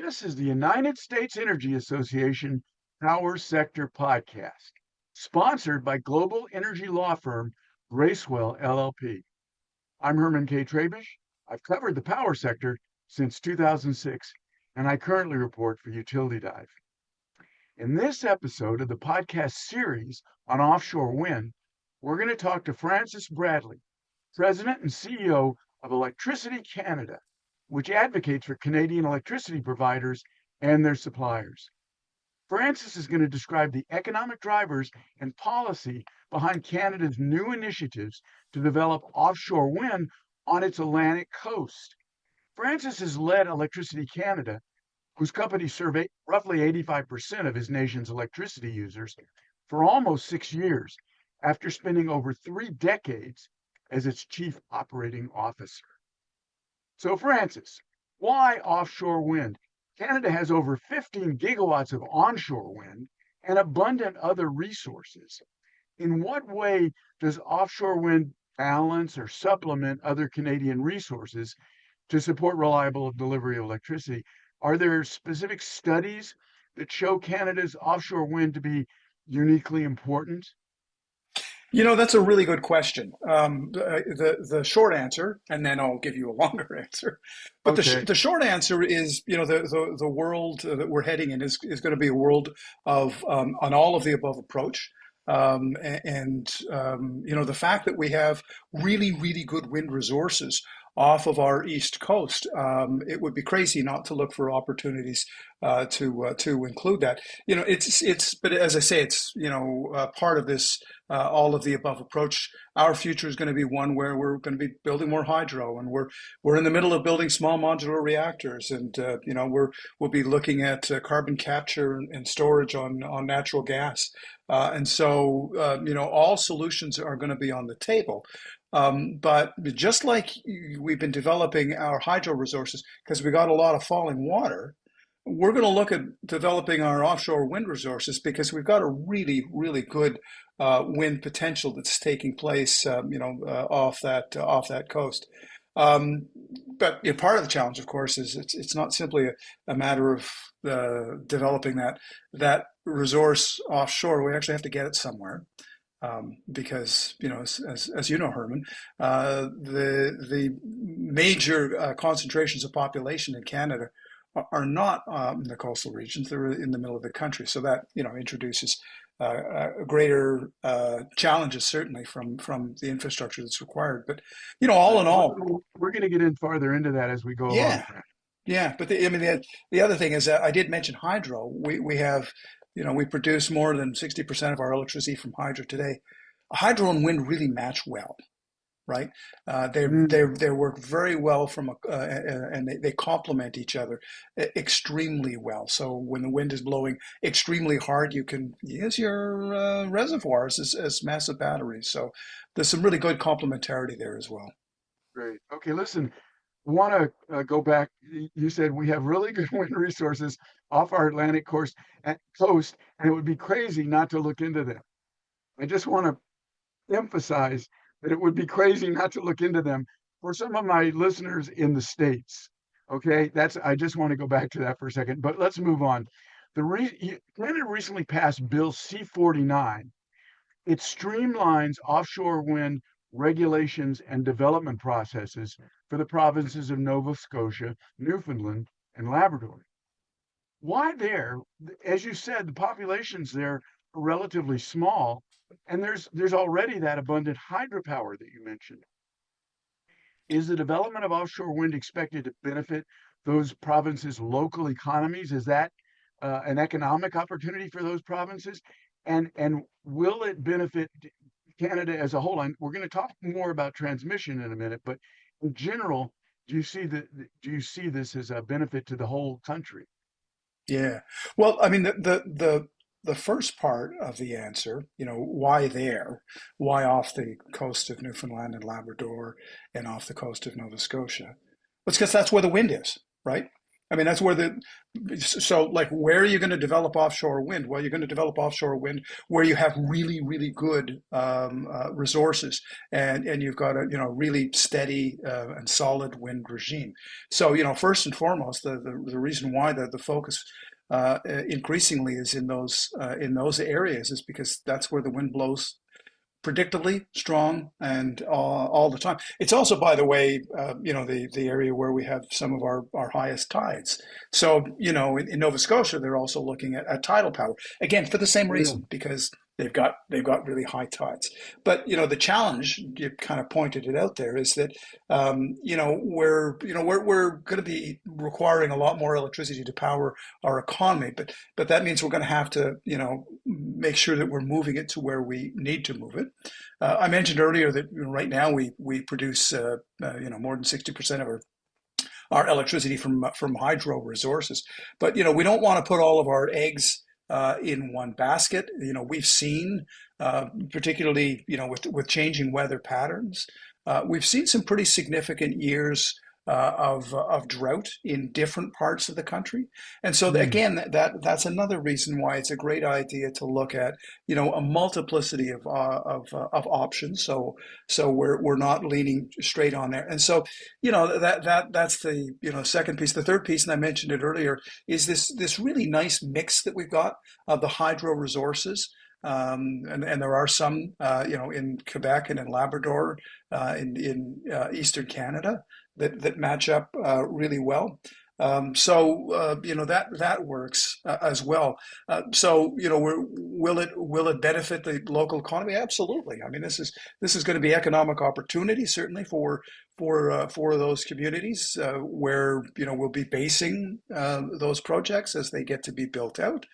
This is the United States Energy Association Power Sector Podcast, sponsored by global energy law firm Bracewell LLP. I'm Herman K. Trabish. I've covered the power sector since 2006, and I currently report for Utility Dive. In this episode of the podcast series on offshore wind, we're going to talk to Francis Bradley, President and CEO of Electricity Canada, which advocates for Canadian electricity providers and their suppliers. Francis is going to describe the economic drivers and policy behind Canada's new initiatives to develop offshore wind on its Atlantic coast. Francis has led Electricity Canada, whose companies serve roughly 85% of his nation's electricity users, for almost 6 years, after spending over 3 decades as its chief operating officer. So, Francis, why offshore wind? Canada has over 15 gigawatts of onshore wind and abundant other resources. In what way does offshore wind balance or supplement other Canadian resources to support reliable delivery of electricity? Are there specific studies that show Canada's offshore wind to be uniquely important? That's a really good question. The short answer, and then I'll give you a longer answer. But Okay. the short answer is, the world that we're heading in is going to be a world of an all of the above approach. The fact that we have really, really good wind resources off of our east coast, it would be crazy not to look for opportunities to include that. But as I say, it's part of this all of the above approach. Our future is going to be one where we're going to be building more hydro, and we're in the middle of building small modular reactors, and we'll be looking at carbon capture and storage on natural gas, all solutions are going to be on the table. But just like we've been developing our hydro resources because we got a lot of falling water, we're going to look at developing our offshore wind resources because we've got a really, really good wind potential that's taking place, off that coast. But part of the challenge, of course, is it's not simply a matter of developing that resource offshore. We actually have to get it somewhere. Because as you know, Herman, the major concentrations of population in Canada are not in the coastal regions; they're in the middle of the country. So that introduces greater challenges, certainly from the infrastructure that's required. But all in all, We're going to get in farther into that as we go along, yeah, Francis. yeah. But the other thing is that I did mention hydro. We have. We produce more than 60% of our electricity from hydro today. Hydro and wind really match well, right? They work very well and they complement each other extremely well. So when the wind is blowing extremely hard, you can use your reservoirs as massive batteries. So there's some really good complementarity there as well. Great. Okay, listen, I want to go back. You said we have really good wind resources off our Atlantic coast, and it would be crazy not to look into them. I just want to emphasize that it would be crazy not to look into them for some of my listeners in the States. Okay, I just want to go back to that for a second, but let's move on. Canada recently passed Bill C-49. It streamlines offshore wind regulations and development processes for the provinces of Nova Scotia, Newfoundland, and Labrador. Why there? As you said, the populations there are relatively small, and there's already that abundant hydropower that you mentioned. Is the development of offshore wind expected to benefit those provinces' local economies? Is that an economic opportunity for those provinces? And will it benefit Canada as a whole? And we're going to talk more about transmission in a minute, but in general, do you see this as a benefit to the whole country? Yeah. Well, I mean, the first part of the answer, why there? Why off the coast of Newfoundland and Labrador and off the coast of Nova Scotia? It's because that's where the wind is, right? I mean, that's where so like, where are you going to develop offshore wind? Well, you're going to develop offshore wind where you have really, really good resources, and you've got a, really steady and solid wind regime. So, first and foremost, the reason why the focus increasingly is in those areas is because that's where the wind blows predictably strong and all the time. It's also, by the way, the area where we have some of our highest tides. So, in Nova Scotia, they're also looking at tidal power again for the same Yeah. reason, because they've got really high tides. But the challenge, you kind of pointed it out there, is that we're going to be requiring a lot more electricity to power our economy, but that means we're going to have to make sure that we're moving it to where we need to move it. I mentioned earlier that right now we produce more than 60% of our electricity from hydro resources, but we don't want to put all of our eggs in one basket. We've seen, particularly with changing weather patterns, we've seen some pretty significant years of drought in different parts of the country, and so Mm. again, that's another reason why it's a great idea to look at a multiplicity of options. So we're not leaning straight on there, and so that's the second piece. The third piece, and I mentioned it earlier, is this really nice mix that we've got of the hydro resources. And there are some, in Quebec and in Labrador, in Eastern Canada, that match up really well. That works as well. Will it benefit the local economy? Absolutely. I mean, this is going to be economic opportunity, certainly for those communities where we'll be basing those projects as they get to be built out.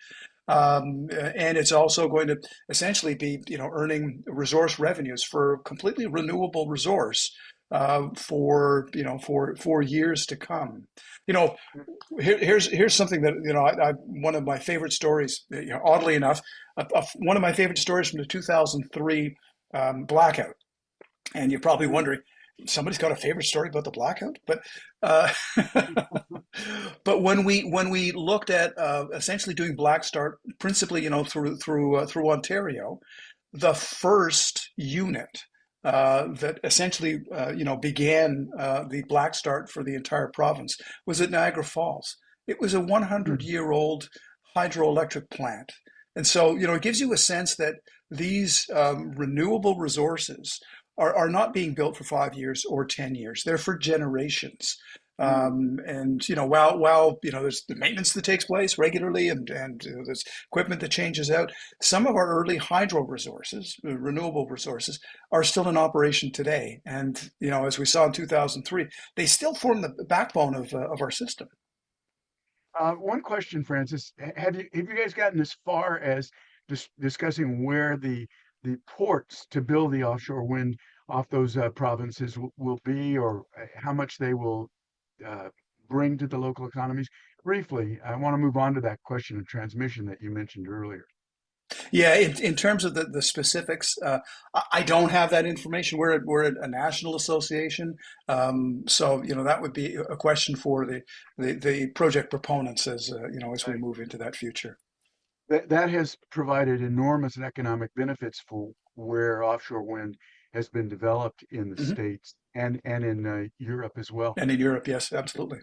And it's also going to essentially be, earning resource revenues for completely renewable resource for years to come. You know, here's something that one of my favorite stories. Oddly enough, one of my favorite stories from the 2003 blackout. And you're probably wondering, somebody's got a favorite story about the blackout, but uh, but when we looked at essentially doing black start principally, through Ontario, the first unit that essentially began the black start for the entire province was at Niagara Falls. It was a Mm. 100-year-old hydroelectric plant, and so it gives you a sense that these renewable resources are not being built for 5 years or 10 years. They're for generations. And while there's the maintenance that takes place regularly, and there's equipment that changes out, some of our early hydro resources, renewable resources, are still in operation today. And as we saw in 2003, they still form the backbone of our system. One question, Francis, have you guys gotten as far as discussing where the ports to build the offshore wind off those provinces will be, or how much they will uh, bring to the local economies? Briefly, I want to move on to that question of transmission that you mentioned earlier. Yeah, in terms of the specifics, I don't have that information. We're a national association, so that would be a question for the project proponents as we Right. move into that future. That has provided enormous economic benefits for where offshore wind has been developed in the Hmm. States and in Europe as well. And in Europe, yes, absolutely.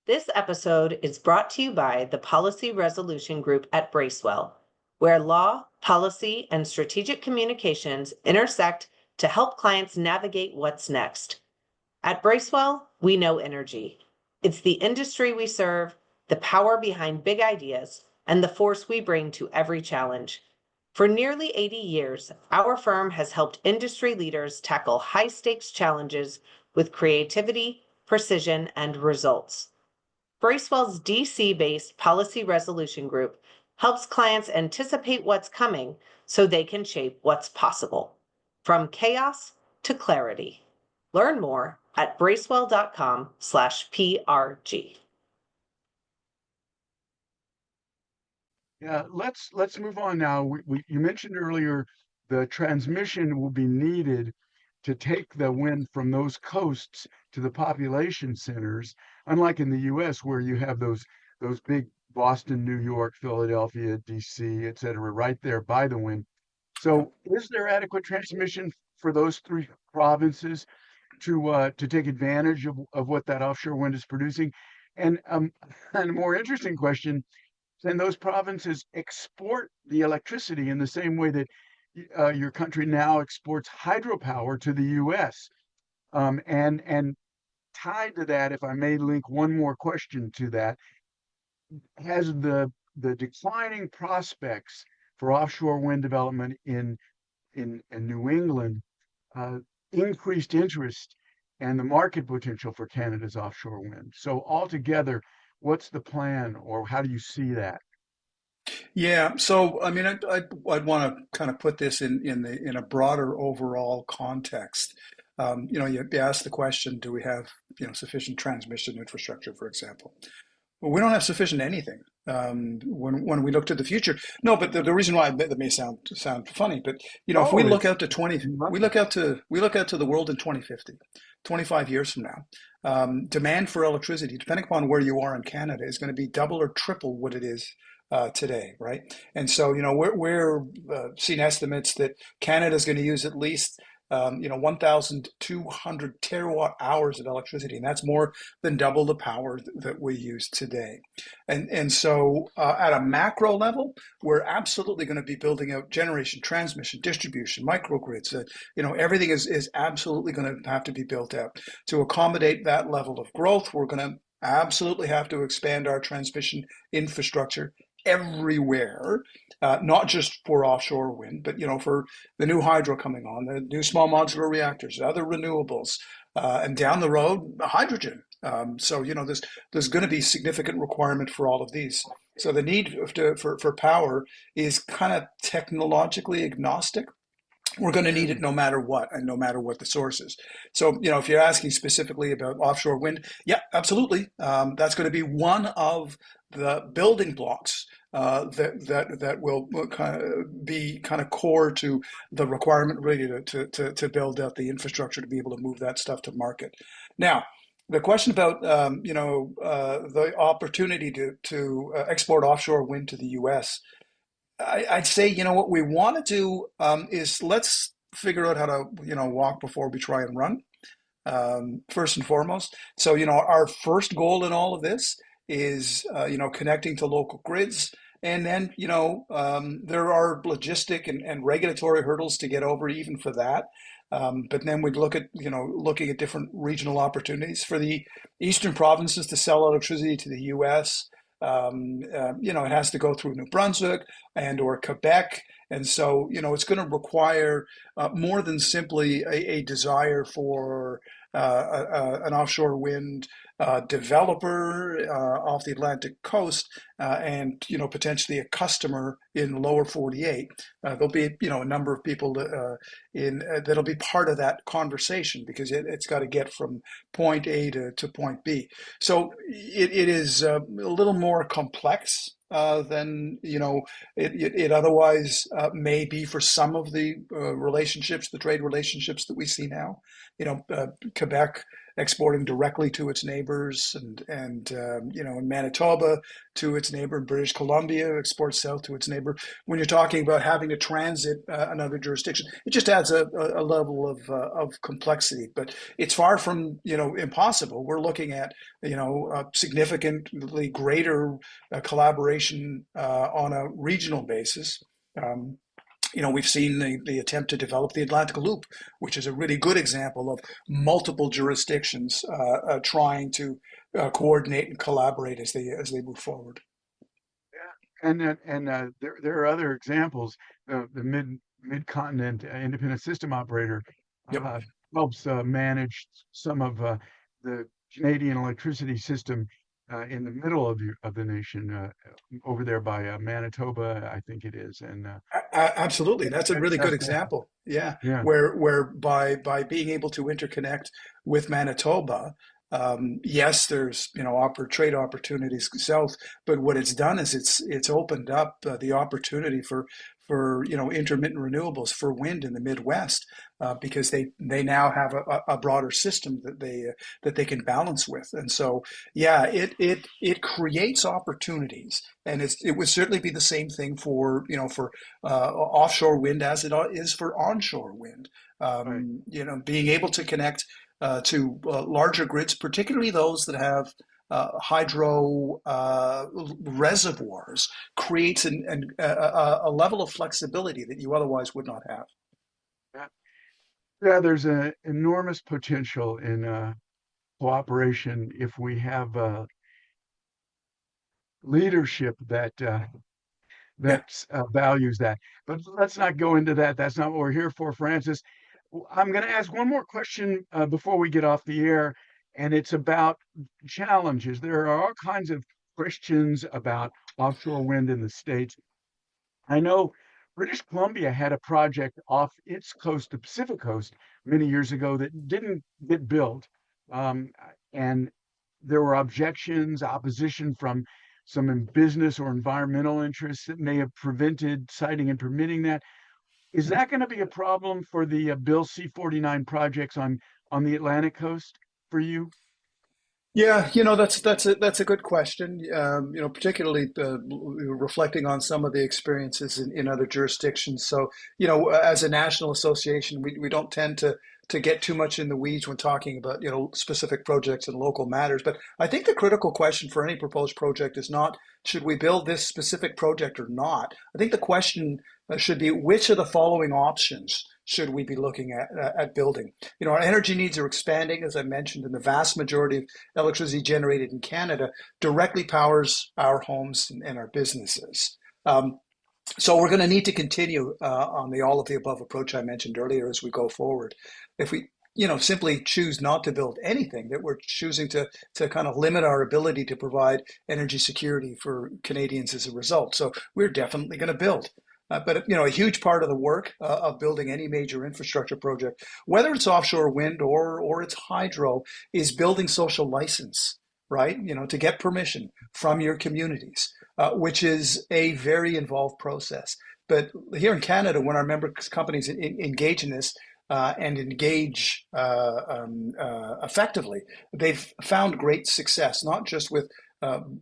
This episode is brought to you by the Policy Resolution Group at Bracewell, where law, policy, and strategic communications intersect to help clients navigate what's next. At Bracewell, we know energy. It's the industry we serve, the power behind big ideas, and the force we bring to every challenge. For nearly 80 years, our firm has helped industry leaders tackle high stakes challenges with creativity, precision, and results. Bracewell's DC based policy resolution group helps clients anticipate what's coming so they can shape what's possible. From chaos to clarity. Learn more at bracewell.com/PRG. Yeah, let's move on now. You mentioned earlier the transmission will be needed to take the wind from those coasts to the population centers, unlike in the US where you have those big Boston, New York, Philadelphia, DC, et cetera, right there by the wind. Yep. So is there adequate transmission for those three provinces to take advantage of what that offshore wind is producing? And and a more interesting question, can those provinces export the electricity in the same way that your country now exports hydropower to the US? And tied to that, if I may link one more question to that, has the declining prospects for offshore wind development in New England uh, increased interest and the market potential for Canada's offshore wind? So altogether, what's the plan, or how do you see that? Yeah, so I mean, I'd want to kind of put this in a broader overall context. You asked the question, do we have sufficient transmission infrastructure, for example? Well, we don't have sufficient anything. When we look to the future, no. But the reason why that may sound funny, but if we Oh, look it's out to 20, we lovely. look out to the world in 2050, 25 years from now, demand for electricity, depending upon where you are in Canada, is going to be double or triple what it is today, right? And so, we're seeing estimates that Canada is going to use at least 1,200 terawatt hours of electricity, and that's more than double the power that we use today. And so, at a macro level, we're absolutely going to be building out generation, transmission, distribution, microgrids. Everything is absolutely going to have to be built out to accommodate that level of growth. We're going to absolutely have to expand our transmission infrastructure everywhere, not just for offshore wind, but for the new hydro coming on, the new small modular reactors, other renewables, and down the road, hydrogen. So there's going to be significant requirement for all of these. So the need for power is kind of technologically agnostic. We're going to need it Mm. no matter what, and no matter what the source is. So, if you're asking specifically about offshore wind, yeah, absolutely. That's going to be one of the building blocks that will be kind of core to the requirement really to build out the infrastructure to be able to move that stuff to market. Now, the question about the opportunity to export offshore wind to the U.S. I'd say, what we want to do is let's figure out how to, walk before we try and run, first and foremost. So, our first goal in all of this is, connecting to local grids. And then, there are logistic and regulatory hurdles to get over even for that. But then we'd look at, looking at different regional opportunities for the eastern provinces to sell electricity to the U.S. It has to go through New Brunswick and or Quebec. And so, it's going to require more than simply a desire for an offshore wind developer off the Atlantic coast and, potentially a customer in the lower 48. There'll be, a number of people that'll be part of that conversation because it's got to get from point A to point B. So it is a little more complex than it otherwise may be for some of the relationships, the trade relationships that we see now. Quebec exporting directly to its neighbors, and in Manitoba to its neighbor, British Columbia exports south to its neighbor. When you're talking about having to transit another jurisdiction, it just adds a level of complexity. But it's far from impossible. We're looking at significantly greater collaboration on a regional basis. We've seen the attempt to develop the Atlantic Loop, which is a really good example of multiple jurisdictions trying to coordinate and collaborate as they move forward. And there are other examples. The Mid-Continent Independent System Operator Yep. uh, helps manage some of the Canadian electricity system in the middle of the nation, over there by Manitoba, I think it is, and Absolutely, that's a really good Saskatchewan. example. Yeah, Yeah. where by being able to interconnect with Manitoba, Yes, there's trade opportunities south, but what it's done is it's opened up the opportunity for intermittent renewables for wind in the Midwest because they now have a broader system that they can balance with, and so yeah, it creates opportunities, and it would certainly be the same thing for offshore wind as it is for onshore wind. Right. Being able to connect to larger grids, particularly those that have hydro reservoirs, creates a level of flexibility that you otherwise would not have. Yeah. Yeah, there's an enormous potential in cooperation if we have leadership Yeah. that values that. But let's not go into that. That's not what we're here for, Francis. I'm going to ask one more question before we get off the air, and it's about challenges. There are all kinds of questions about offshore wind in the States. I know British Columbia had a project off its coast, the Pacific coast, many years ago that didn't get built. Um, and there were objections, opposition from some in business or environmental interests that may have prevented siting and permitting that. Is that going to be a problem for the Bill C-49 projects on the Atlantic coast for you? Yeah, that's a good question. Particularly reflecting on some of the experiences in other jurisdictions. So, as a national association, we don't tend to get too much in the weeds when talking about specific projects and local matters. But I think the critical question for any proposed project is not should we build this specific project or not. I think the question should be which of the following options should we be looking at building. Our energy needs are expanding, as I mentioned, and the vast majority of electricity generated in Canada directly powers our homes and our businesses. So we're going to need to continue on the all of the above approach I mentioned earlier as we go forward. If we simply choose not to build anything, that we're choosing to kind of limit our ability to provide energy security for Canadians as a result. So we're definitely going to build. But a huge part of the work of building any major infrastructure project, whether it's offshore wind or it's hydro, is building social license, right? To get permission from your communities, which is a very involved process. But here in Canada, when our member companies engage in this and engage effectively, they've found great success, not just with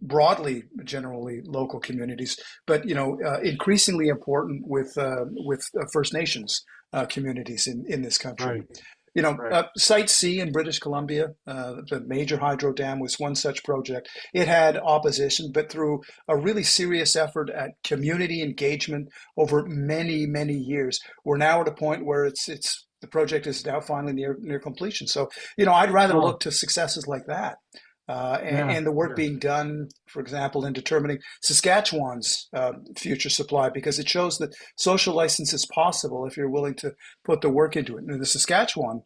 broadly, generally local communities, but increasingly important with First Nations communities in this country. Right, right. Site C in British Columbia, the major hydro dam was one such project. It had opposition, but through a really serious effort at community engagement over many, many years, we're now at a point where it's the project is now finally near completion. So, I'd rather Oh, look to successes like that yeah, and the work yeah. being done, for example, in determining Saskatchewan's future supply, because it shows that social license is possible if you're willing to put the work into it. And in the Saskatchewan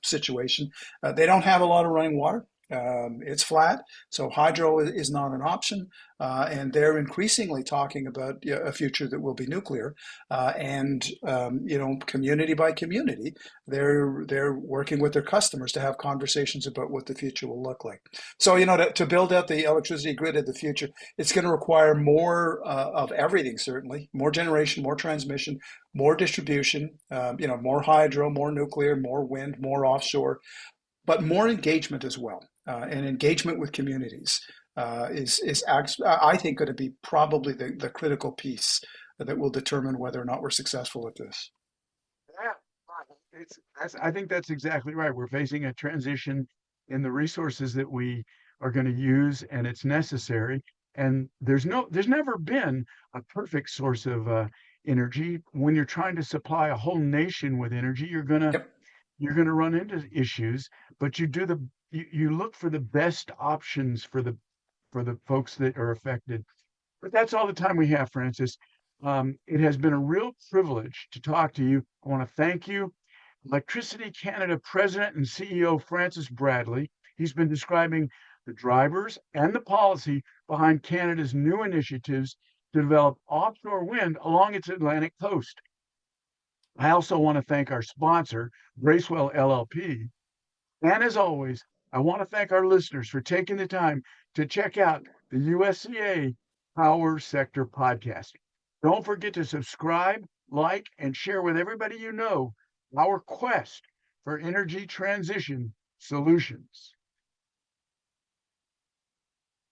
situation, they don't have a lot of running water. It's flat, so hydro is not an option, and they're increasingly talking about a future that will be nuclear. And community by community, they're working with their customers to have conversations about what the future will look like. So to build out the electricity grid of the future, it's going to require more of everything. Certainly, more generation, more transmission, more distribution. More hydro, more nuclear, more wind, more offshore, but more engagement as well, and engagement with communities I think, going to be probably the critical piece that will determine whether or not we're successful at this. Yeah, I think that's exactly right. We're facing a transition in the resources that we are going to use, and it's necessary. And there's never been a perfect source of energy. When you're trying to supply a whole nation with energy, Yep. you're gonna run into issues, but you look for the best options for the folks that are affected. But that's all the time we have, Francis. It has been a real privilege to talk to you. I want to thank you. Electricity Canada President and CEO Francis Bradley. He's been describing the drivers and the policy behind Canada's new initiatives to develop offshore wind along its Atlantic coast. I also want to thank our sponsor, Bracewell LLP. And as always, I want to thank our listeners for taking the time to check out the USEA Power Sector Podcast. Don't forget to subscribe, like, and share with everybody you know our quest for energy transition solutions.